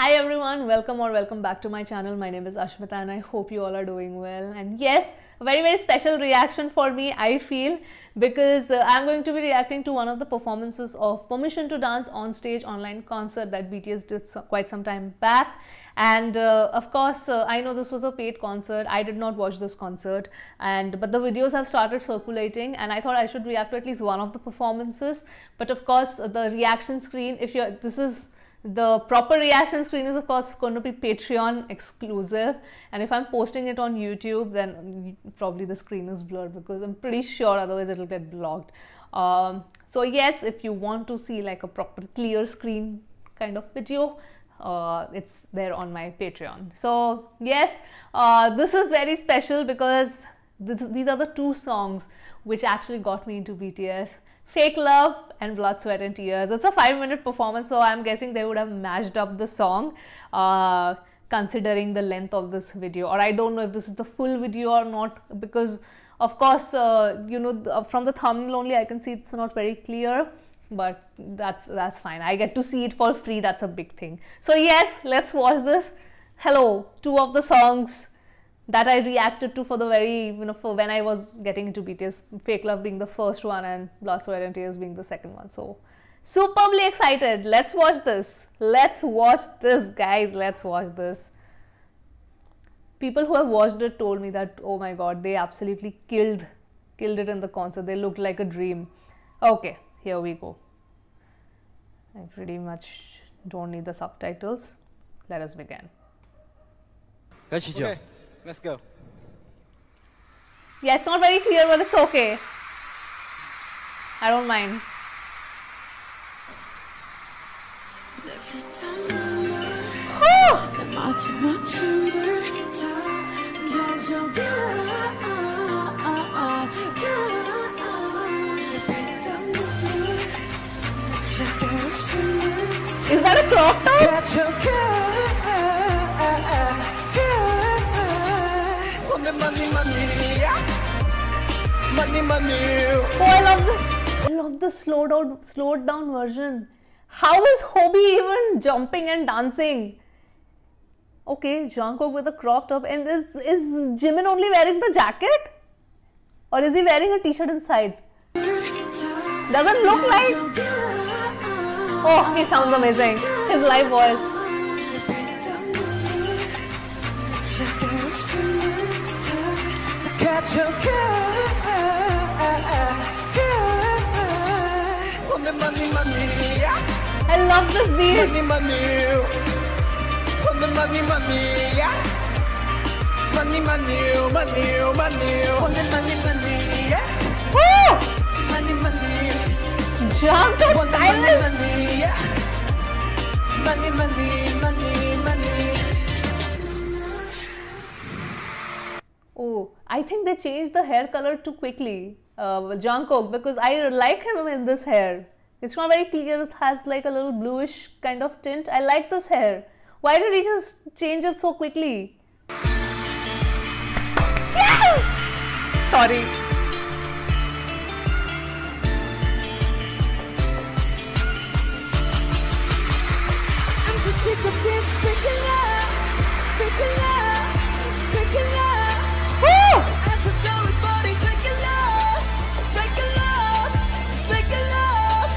Hi everyone, welcome back to my channel. My name is Ashmita and I hope you all are doing well. And yes, a very special reaction for me, I feel, because I'm going to be reacting to one of the performances of Permission to Dance on Stage online concert that BTS did quite some time back. And of course, I know this was a paid concert. I did not watch this concert, but the videos have started circulating and I thought I should react to at least one of the performances. But of course, the reaction screen, the proper reaction screen is of course going to be Patreon exclusive, and if I'm posting it on YouTube, then probably the screen is blurred because I'm pretty sure otherwise it'll get blocked. So yes, if you want to see like a proper clear screen kind of video, it's there on my Patreon. So yes, this is very special because these are the two songs which actually got me into BTS. Fake Love and Blood, Sweat and Tears. It's a 5-minute performance, so I'm guessing they would have mashed up the song considering the length of this video. Or I don't know if this is the full video or not, because of course, you know, from the thumbnail only I can see it's not very clear, but that's fine. I get to see it for free, that's a big thing. So yes, let's watch this. Hello, two of the songs that I reacted to for the for when I was getting into BTS, Fake Love being the first one and Blood, Sweat and Tears being the second one. So superbly excited. Let's watch this. Let's watch this, guys. Let's watch this. People who have watched it told me that, oh my god, they absolutely killed it in the concert. They looked like a dream. Okay, here we go. I pretty much don't need the subtitles. Let us begin. Okay. Let's go. Yeah, it's not very clear, but it's okay. I don't mind. Is that a crop top? Oh, I love this. I love the slowed down version. How is Hobie even jumping and dancing? Okay, Jungkook with a crop top, and is Jimin only wearing the jacket, or is he wearing a t-shirt inside? Doesn't look like. Oh, he sounds amazing. His live voice. I love this beat. Jungkook stylist. Oh, I think they changed the hair color too quickly, Jungkook, because I like him in this hair. It's not very clear, it has like a little bluish kind of tint. I like this hair. Why did he just change it so quickly? Yes! Sorry. I'm just sick of this freaking love, freaking love, freaking love. Woo! I'm so sorry, buddy, freaking love, freaking love, freaking love.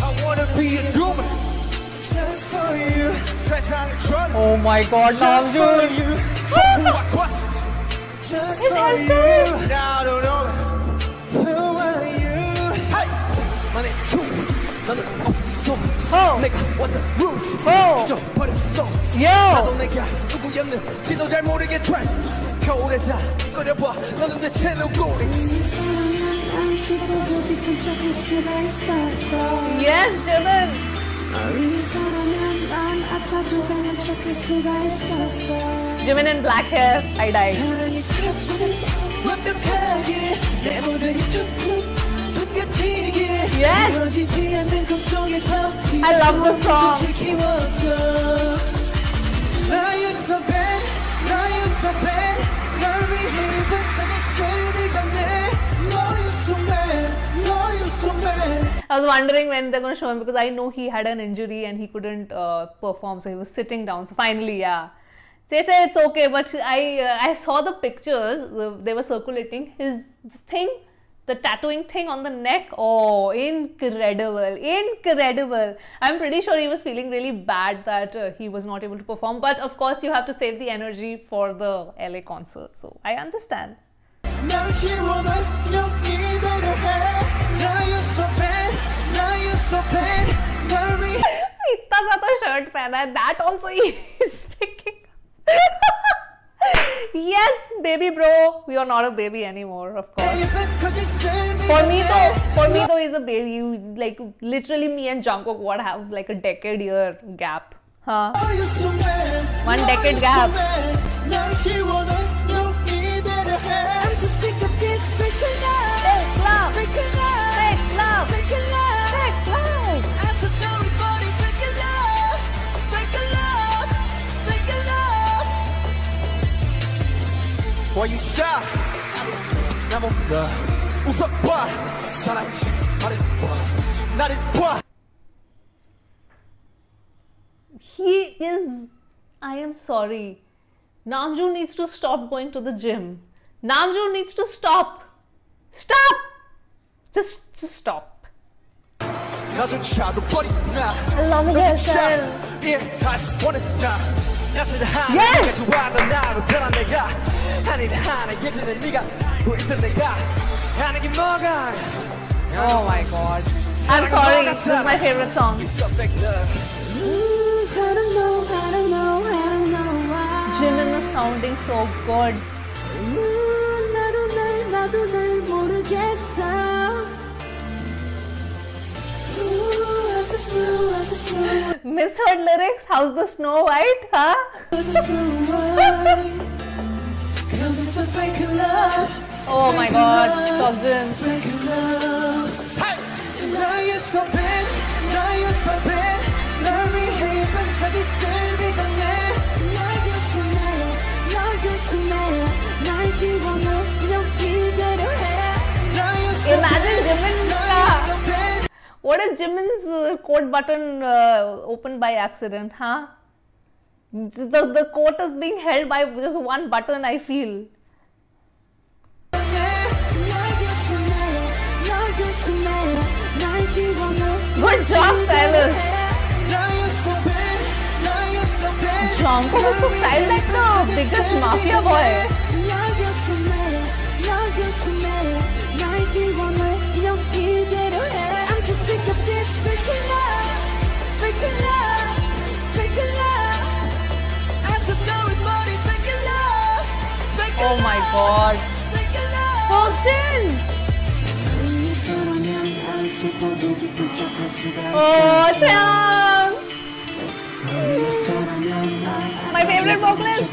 I wanna be a human. Just for you, Oh my god, Namjoon! just His for hairstyle! you. Now I don't know. Who are you? Hey, money too. 너는 없어. Oh! 내가 왔던 route. Oh! 잊어버렸어. Yo! Oh. 나도 내가 누구였는지도 잘 모르겠어. 겨울에 다 꺼려봐. 너는 대체 누구니? Yes, Jimin! Jimin in black hair, I died. Yes! I love this song. I was wondering when they're going to show him, because I know he had an injury and he couldn't perform, so he was sitting down. So finally, yeah. It's okay, but I saw the pictures, they were circulating. His thing, the tattooing thing on the neck, oh, incredible, incredible. I'm pretty sure he was feeling really bad that he was not able to perform. But of course, you have to save the energy for the LA concert. So I understand. इतना ज़्यादा shirt पहना है, that also he is picking. Yes, baby bro, you are not a baby anymore, of course. For me though, he's a baby. You, like, literally, me and Jungkook would have like a decade-year gap, huh? 1 decade gap. Fake love, fake love, fake love. Why you shy? 나 뭔가 웃어봐. 사랑이지 말해봐. 나를 봐. He is. I am sorry. Namjoon needs to stop going to the gym. Namjoon needs to stop. Stop. Just stop. 나조차도 버린 나. I love his hairstyle. 이해할 수 없는 나. Yes. Oh my god. I'm sorry. This is my favorite song. Jimin is sounding so good. Misheard lyrics? How's the Snow White? Huh? Oh my god, Seokjin. Imagine Jimin. What if Jimin's coat button opened by accident, huh? The coat is being held by just one button, I feel. Good job, stylist. Jungkook is so styled like the biggest mafia boy. Oh my god. Seokjin! Oh, Seong! My favorite vocalist!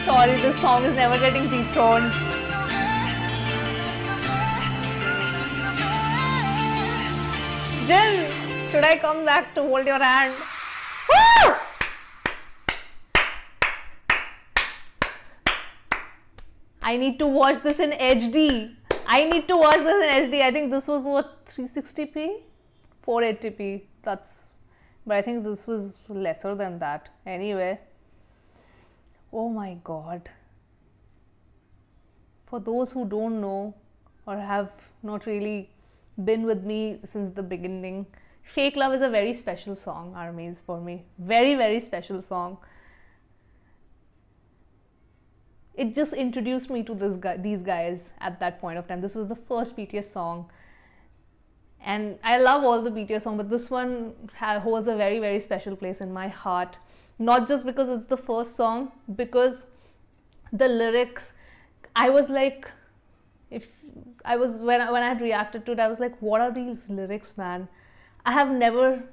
Sorry, this song is never getting dethroned. Jin, should I come back to hold your hand? Woo! I need to watch this in HD. I need to watch this in HD. I think this was what, 360p? 480p. That's, but I think this was lesser than that. Anyway. Oh my god. For those who don't know or have not really been with me since the beginning, Fake Love is a very special song, ARMYs, for me. Very, very special song. It just introduced me to these guys at that point of time. This was the first BTS song. And I love all the BTS songs, but this one holds a very, very special place in my heart. Not just because it's the first song, because the lyrics, I was like, if I was, when I had reacted to it, I was like, what are these lyrics, man? I have never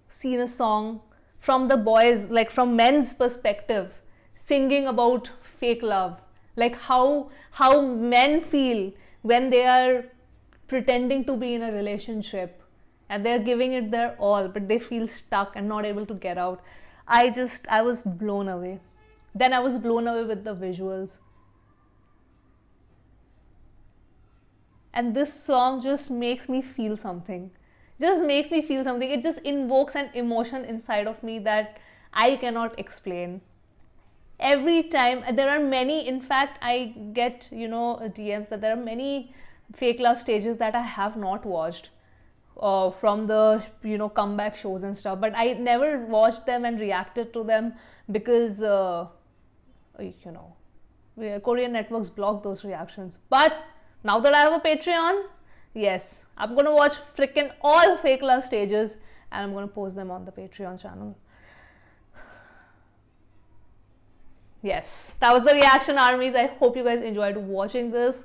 seen a song from the boys, like from men's perspective, singing about fake love, like how men feel when they are pretending to be in a relationship and they're giving it their all, but they feel stuck and not able to get out. I was blown away. Then I was blown away with the visuals. And this song just makes me feel something. It just invokes an emotion inside of me that I cannot explain. Every time, there are many, in fact, I get, DMs that there are many fake love stages that I have not watched from the, comeback shows and stuff. But I never watched them and reacted to them because, Korean networks block those reactions. But now that I have a Patreon, yes, I'm going to watch freaking all fake love stages and I'm going to post them on the Patreon channel. Yes, that was the reaction, armies. I hope you guys enjoyed watching this.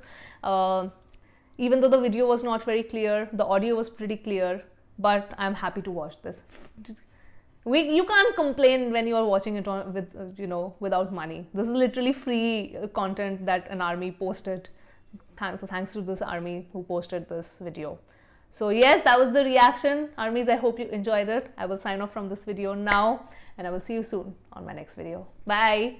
Even though the video was not very clear, the audio was pretty clear, but I'm happy to watch this. You can't complain when you are watching it without money. This is literally free content that an army posted. Thanks to this army who posted this video. So yes, that was the reaction, armies. I hope you enjoyed it. I will sign off from this video now and I will see you soon on my next video. Bye.